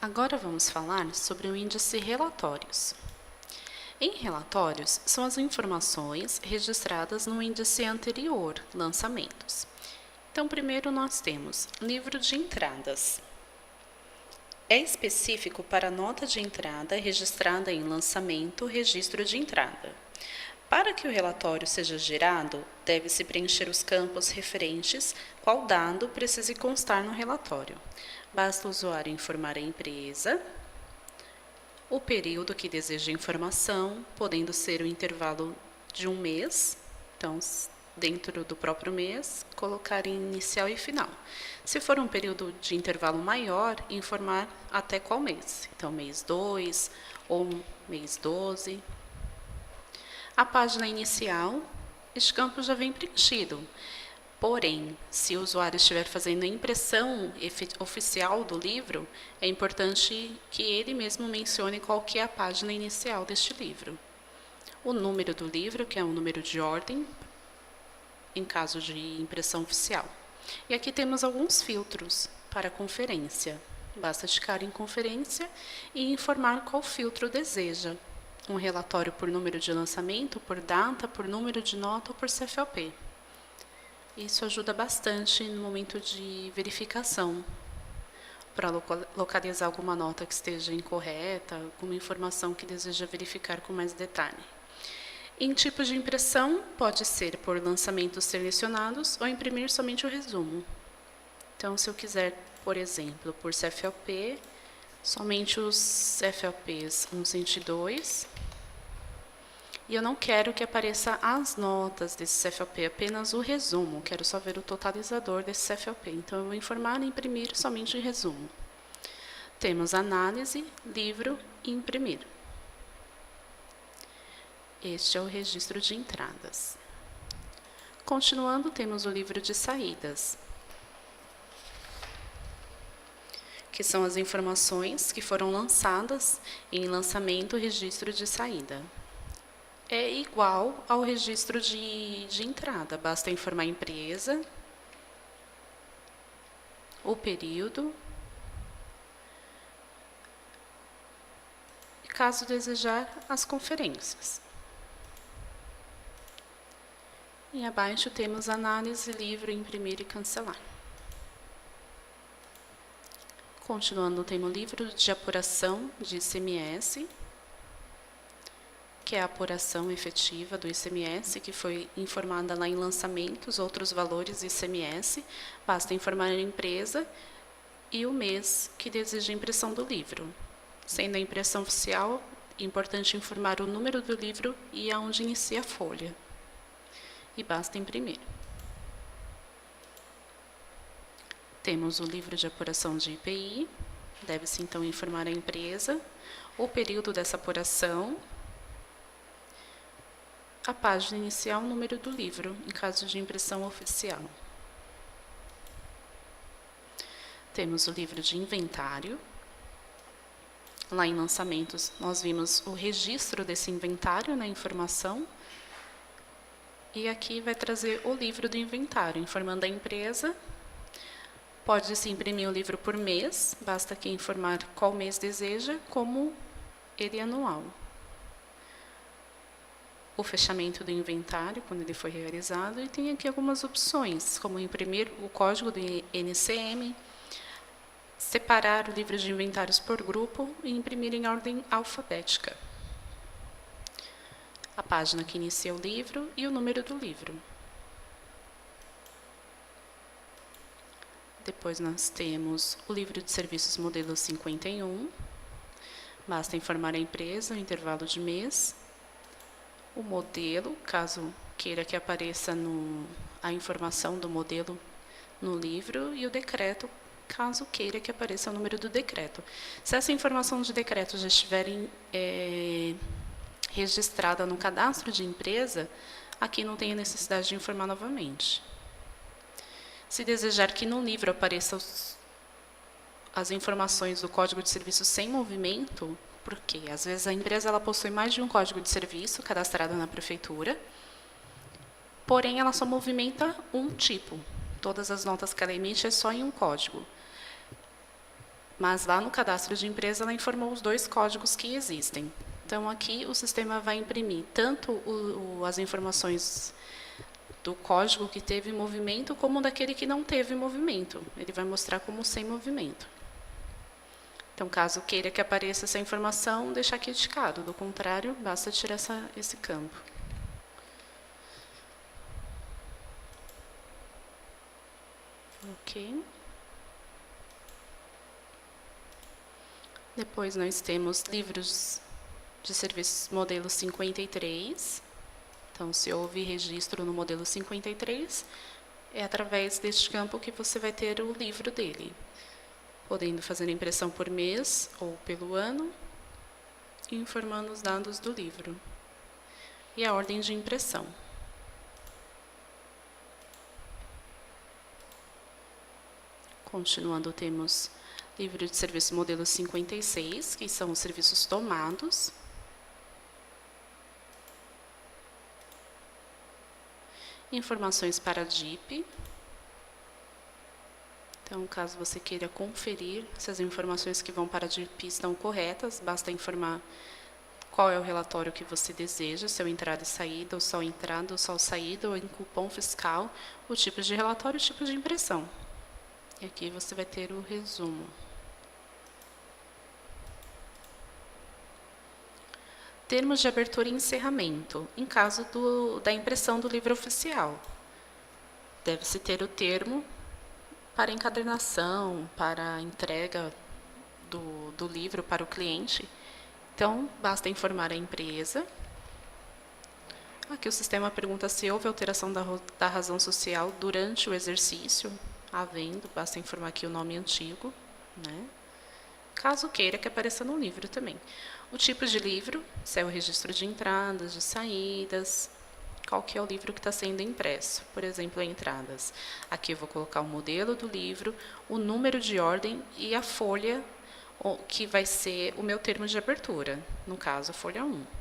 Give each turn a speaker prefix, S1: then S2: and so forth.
S1: Agora vamos falar sobre o índice relatórios. Em relatórios, são as informações registradas no índice anterior, lançamentos. Então, primeiro nós temos livro de entradas. É específico para a nota de entrada registrada em lançamento, registro de entrada. Para que o relatório seja gerado, deve-se preencher os campos referentes qual dado precise constar no relatório. Basta o usuário informar a empresa, o período que deseja a informação, podendo ser o intervalo de um mês, então, dentro do próprio mês, colocar em inicial e final. Se for um período de intervalo maior, informar até qual mês. Então, mês 2 ou mês 12. A página inicial, este campo já vem preenchido. Porém, se o usuário estiver fazendo a impressão oficial do livro, é importante que ele mesmo mencione qual que é a página inicial deste livro. O número do livro, que é um número de ordem, em caso de impressão oficial. E aqui temos alguns filtros para conferência. Basta ticar em conferência e informar qual filtro deseja. Um relatório por número de lançamento, por data, por número de nota ou por CFOP. Isso ajuda bastante no momento de verificação, para localizar alguma nota que esteja incorreta, alguma informação que deseja verificar com mais detalhe. Em tipo de impressão, pode ser por lançamentos selecionados ou imprimir somente o resumo. Então, se eu quiser, por exemplo, por CFOP, somente os CFOPs 102, e eu não quero que apareça as notas desse CFOP, apenas o resumo. Quero só ver o totalizador desse CFOP. Então, eu vou informar e imprimir somente o resumo. Temos análise, livro e imprimir. Este é o registro de entradas. Continuando, temos o livro de saídas, que são as informações que foram lançadas em lançamento, registro de saída. É igual ao registro de entrada, basta informar a empresa, o período, e caso desejar, as conferências. E abaixo temos análise, livro, imprimir e cancelar. Continuando, temos o livro de apuração de ICMS, que é a apuração efetiva do ICMS, que foi informada lá em lançamentos, outros valores ICMS. Basta informar a empresa e o mês que deseja a impressão do livro. Sendo a impressão oficial, é importante informar o número do livro e aonde inicia a folha. E basta imprimir. Temos o livro de apuração de IPI. Deve-se então informar a empresa, o período dessa apuração, a página inicial, o número do livro, em caso de impressão oficial. Temos o livro de inventário. Lá em lançamentos, nós vimos o registro desse inventário na informação. E aqui vai trazer o livro do inventário, informando a empresa. Pode-se imprimir o livro por mês, basta aqui informar qual mês deseja, como ele anual. O fechamento do inventário, quando ele foi realizado, e tem aqui algumas opções, como imprimir o código do NCM, separar o livro de inventários por grupo e imprimir em ordem alfabética. A página que inicia o livro e o número do livro. Depois nós temos o livro de serviços modelo 51. Basta informar a empresa o intervalo de mês, o modelo, caso queira que apareça a informação do modelo no livro, e o decreto, caso queira que apareça o número do decreto. Se essa informação de decreto já estiver registrada no cadastro de empresa, aqui não tem a necessidade de informar novamente. Se desejar que no livro apareçam as informações do Código de Serviço sem movimento, porque às vezes a empresa ela possui mais de um código de serviço cadastrado na prefeitura, porém ela só movimenta um tipo. Todas as notas que ela emite é só em um código. mas lá no cadastro de empresa ela informou os dois códigos que existem. Então, aqui o sistema vai imprimir tanto as informações do código que teve movimento, como daquele que não teve movimento. Ele vai mostrar como sem movimento. Então, caso queira que apareça essa informação, deixar aqui indicado. Do contrário, basta tirar esse campo. Ok. Depois nós temos livros de serviços modelo 53. Então, se houve registro no modelo 53, é através deste campo que você vai ter o livro dele, podendo fazer impressão por mês ou pelo ano, informando os dados do livro e a ordem de impressão. Continuando, temos livro de serviço modelo 56, que são os serviços tomados. Informações para a DIP. Então, caso você queira conferir se as informações que vão para a DIP estão corretas, basta informar qual é o relatório que você deseja, se é entrada e saída, ou só entrada, ou só saída, ou em cupom fiscal, o tipo de relatório e o tipo de impressão. E aqui você vai ter o resumo. Termos de abertura e encerramento, em caso da impressão do livro oficial. Deve-se ter o termo para encadernação, para a entrega do livro para o cliente. Então, basta informar a empresa. Aqui o sistema pergunta se houve alteração da razão social durante o exercício. Havendo, basta informar aqui o nome antigo, né? Caso queira que apareça no livro também. O tipo de livro, se é o registro de entradas, de saídas, qual que é o livro que está sendo impresso. Por exemplo, entradas. Aqui eu vou colocar o modelo do livro, o número de ordem e a folha, que vai ser o meu termo de abertura, no caso, a folha 1.